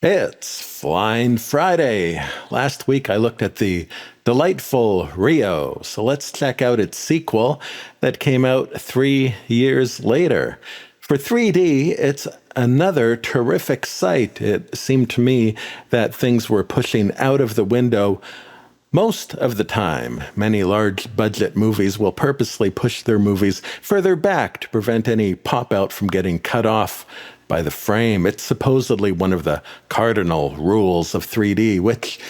It's Flying Friday. Last week I looked at the delightful Rio, so let's check out its sequel that came out 3 years later. For 3D, it's another terrific sight. It seemed to me that things were pushing out of the window most of the time. Many large budget movies will purposely push their movies further back to prevent any pop out from getting cut off by the frame. It's supposedly one of the cardinal rules of 3D, which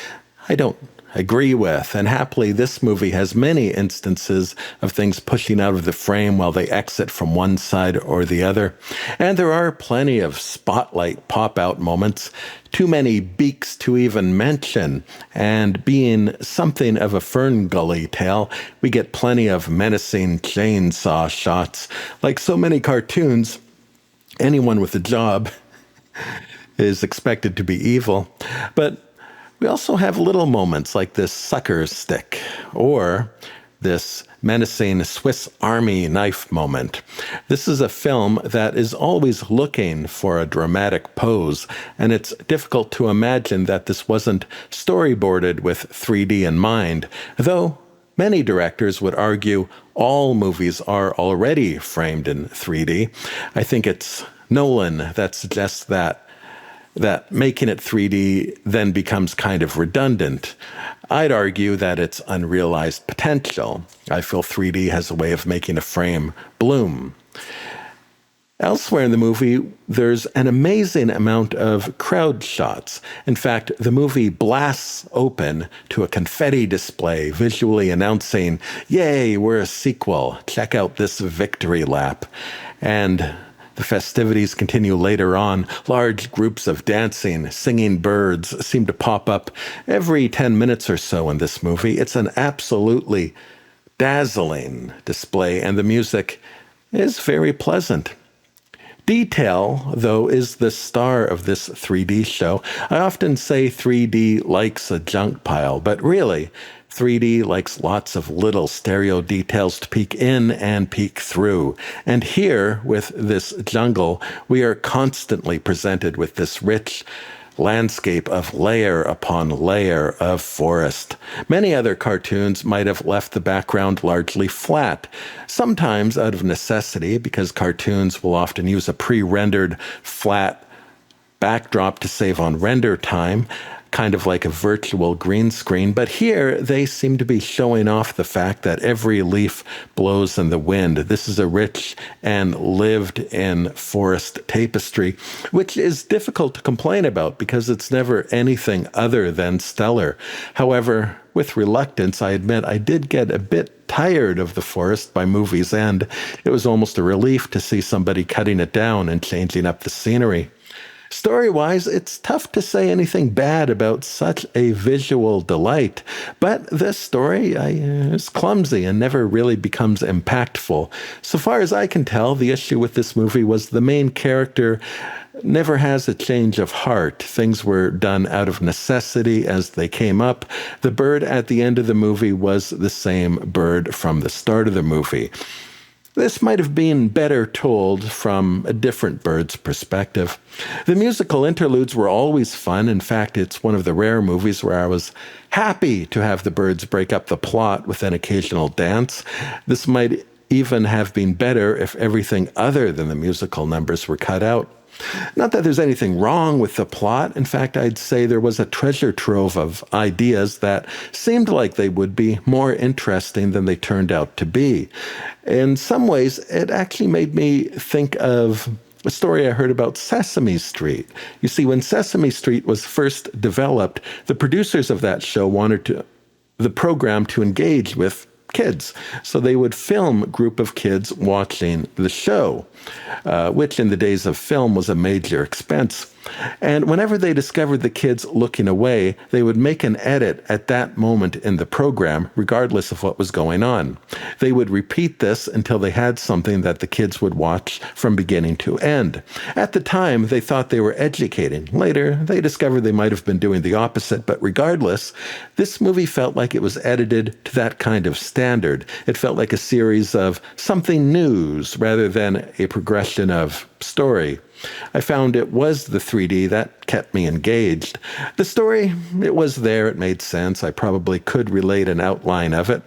I don't agree with. And happily, this movie has many instances of things pushing out of the frame while they exit from one side or the other. And there are plenty of spotlight pop-out moments, too many beaks to even mention. And being something of a Fern Gully tale, we get plenty of menacing chainsaw shots. Like so many cartoons, anyone with a job is expected to be evil. But we also have little moments like this sucker stick or this menacing Swiss Army knife moment. This is a film that is always looking for a dramatic pose, and it's difficult to imagine that this wasn't storyboarded with 3D in mind, though many directors would argue all movies are already framed in 3D. I think it's Nolan that suggests that making it 3D then becomes kind of redundant. I'd argue that it's unrealized potential. I feel 3D has a way of making a frame bloom. Elsewhere in the movie, there's an amazing amount of crowd shots. In fact, the movie blasts open to a confetti display, visually announcing, "Yay, we're a sequel. Check out this victory lap." And the festivities continue later on. Large groups of dancing, singing birds seem to pop up every 10 minutes or so in this movie. It's an absolutely dazzling display, and the music is very pleasant. Detail, though, is the star of this 3D show. I often say 3D likes a junk pile, but really, 3D likes lots of little stereo details to peek in and peek through. And here, with this jungle, we are constantly presented with this rich landscape of layer upon layer of forest. Many other cartoons might have left the background largely flat, sometimes out of necessity, because cartoons will often use a pre-rendered flat backdrop to save on render time, kind of like a virtual green screen. But here they seem to be showing off the fact that every leaf blows in the wind. This is a rich and lived-in forest tapestry, which is difficult to complain about because it's never anything other than stellar. However, with reluctance, I admit I did get a bit tired of the forest by movie's end. It was almost a relief to see somebody cutting it down and changing up the scenery. Story-wise, it's tough to say anything bad about such a visual delight, but this story is clumsy and never really becomes impactful. So far as I can tell, the issue with this movie was the main character never has a change of heart. Things were done out of necessity as they came up. The bird at the end of the movie was the same bird from the start of the movie. This might have been better told from a different bird's perspective. The musical interludes were always fun. In fact, it's one of the rare movies where I was happy to have the birds break up the plot with an occasional dance. This might even have been better if everything other than the musical numbers were cut out. Not that there's anything wrong with the plot. In fact, I'd say there was a treasure trove of ideas that seemed like they would be more interesting than they turned out to be. In some ways, it actually made me think of a story I heard about Sesame Street. You see, when Sesame Street was first developed, the producers of that show wanted the program to engage with kids. So they would film a group of kids watching the show, which in the days of film was a major expense. And whenever they discovered the kids looking away, they would make an edit at that moment in the program, regardless of what was going on. They would repeat this until they had something that the kids would watch from beginning to end. At the time, they thought they were educating. Later, they discovered they might have been doing the opposite, but regardless, this movie felt like it was edited to that kind of standard. It felt like a series of something news rather than a progression of story. I found it was the 3D that kept me engaged. The story, it was there, it made sense. I probably could relate an outline of it.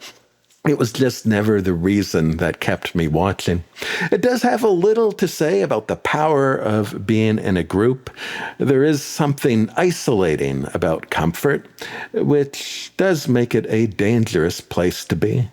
It was just never the reason that kept me watching. It does have a little to say about the power of being in a group. There is something isolating about comfort, which does make it a dangerous place to be.